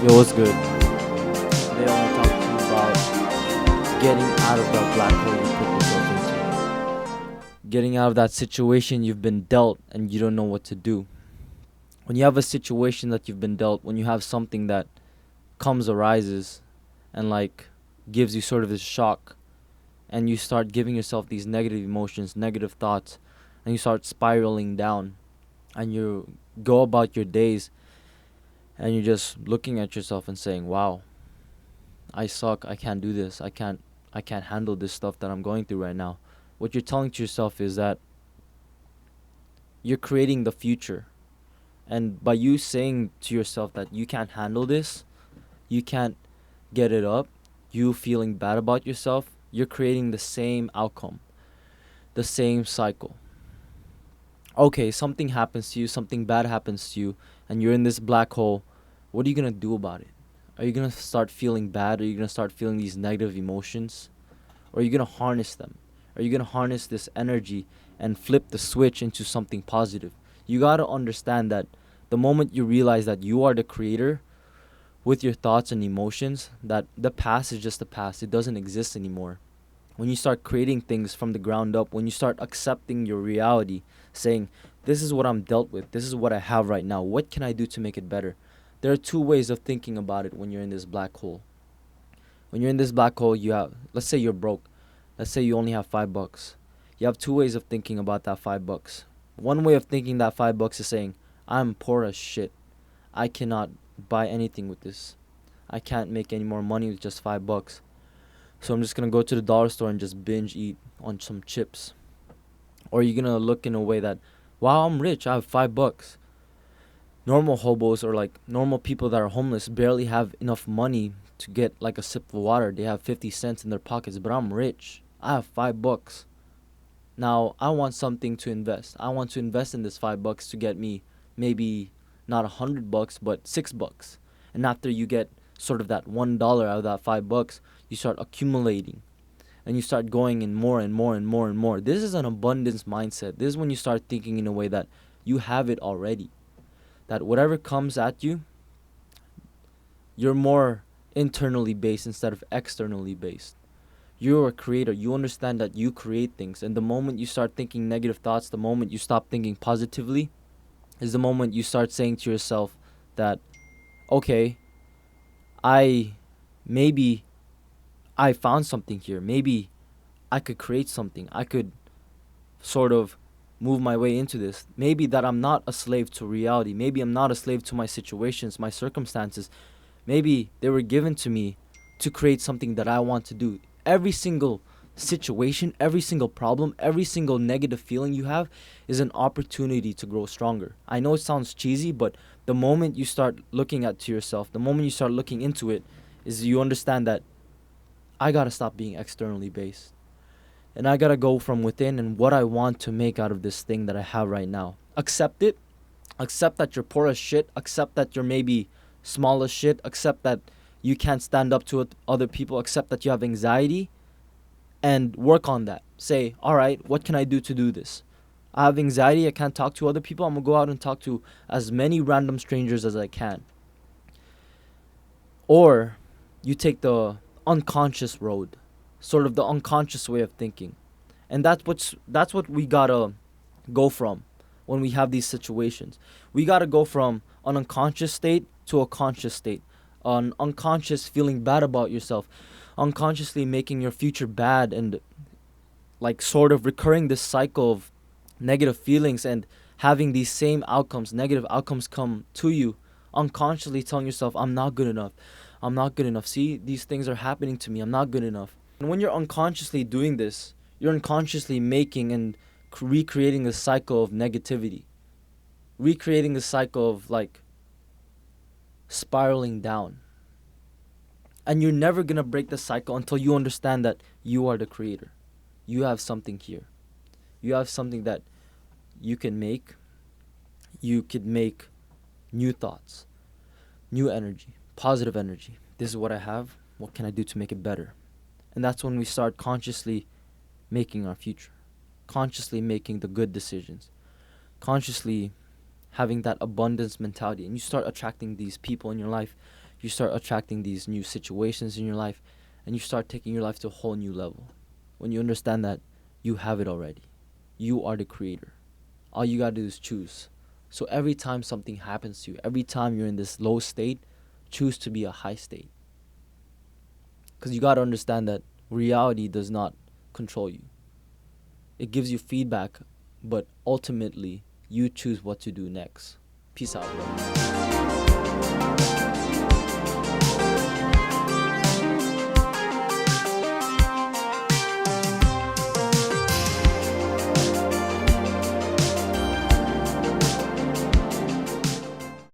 Yo, what's good? Today I want to talk to you about getting out of that black hole you put yourself into. Getting out of that situation you've been dealt and you don't know what to do. When you have a situation that you've been dealt, when you have something that arises and gives you sort of this shock, and you start giving yourself these negative emotions, negative thoughts, and you start spiraling down, and you go about your days and you're just looking at yourself and saying, wow, I suck. I can't do this. I can't handle this stuff that I'm going through right now. What you're telling to yourself is that you're creating the future. And by you saying to yourself that you can't handle this, you can't get it up, you feeling bad about yourself, you're creating the same outcome, the same cycle. Okay, something happens to you, something bad happens to you, and you're in this black hole. What are you going to do about it? Are you going to start feeling bad? Are you going to start feeling these negative emotions? Or are you going to harness them? Are you going to harness this energy and flip the switch into something positive? You got to understand that the moment you realize that you are the creator with your thoughts and emotions, that the past is just the past. It doesn't exist anymore. When you start creating things from the ground up, when you start accepting your reality, saying, this is what I'm dealt with, this is what I have right now, what can I do to make it better? There are two ways of thinking about it when you're in this black hole. When you're in this black hole, let's say you're broke. Let's say you only have $5. You have two ways of thinking about that $5. One way of thinking that $5 is saying, I'm poor as shit. I cannot buy anything with this. I can't make any more money with just $5. So I'm just going to go to the dollar store and just binge eat on some chips. Or you're going to look in a way that, wow, I'm rich. I have $5. Normal hobos or normal people that are homeless barely have enough money to get a sip of water. They have 50 cents in their pockets, but I'm rich. I have $5. Now I want something to invest. I want to invest in this $5 to get me maybe not $100, but $6. And after you get sort of that $1 out of that $5, you start accumulating. And you start going in more and more and more and more. This is an abundance mindset. This is when you start thinking in a way that you have it already. That whatever comes at you, you're more internally based instead of externally based. You're a creator. You understand that you create things. And the moment you start thinking negative thoughts, the moment you stop thinking positively, is the moment you start saying to yourself that, okay, maybe I found something here. Maybe I could create something. I could sort of move my way into this. Maybe that I'm not a slave to reality. Maybe I'm not a slave to my situations, my circumstances. Maybe they were given to me to create something that I want to do. Every single situation, every single problem, every single negative feeling you have is an opportunity to grow stronger. I know it sounds cheesy, but the moment you start looking at to yourself, the moment you start looking into it, is you understand that I gotta stop being externally based. And I gotta go from within and what I want to make out of this thing that I have right now. Accept it. Accept that you're poor as shit. Accept that you're maybe small as shit. Accept that you can't stand up to other people. Accept that you have anxiety. And work on that. Say, alright, what can I do to do this? I have anxiety. I can't talk to other people. I'm gonna go out and talk to as many random strangers as I can. Or you take the unconscious road, sort of the unconscious way of thinking. And that's what we gotta go from when we have these situations. We gotta go from an unconscious state to a conscious state. An unconscious feeling bad about yourself, unconsciously making your future bad, and sort of recurring this cycle of negative feelings and having these same outcomes, negative outcomes come to you, unconsciously telling yourself, I'm not good enough. I'm not good enough. See, these things are happening to me. I'm not good enough. And when you're unconsciously doing this, you're unconsciously making and recreating the cycle of negativity, recreating the cycle of spiraling down. And you're never going to break the cycle until you understand that you are the creator. You have something here. You have something that you can make. You could make new thoughts, new energy, positive energy. This is what I have. What can I do to make it better? And that's when we start consciously making our future, consciously making the good decisions, consciously having that abundance mentality. And you start attracting these people in your life. you start attracting these new situations in your life, and you start taking your life to a whole new level. When you understand that you have it already, you are the creator. All you gotta do is choose. So every time something happens to you, every time you're in this low state, choose to be a high state. Because you gotta understand that reality does not control you. It gives you feedback, but ultimately, you choose what to do next. Peace out, bro.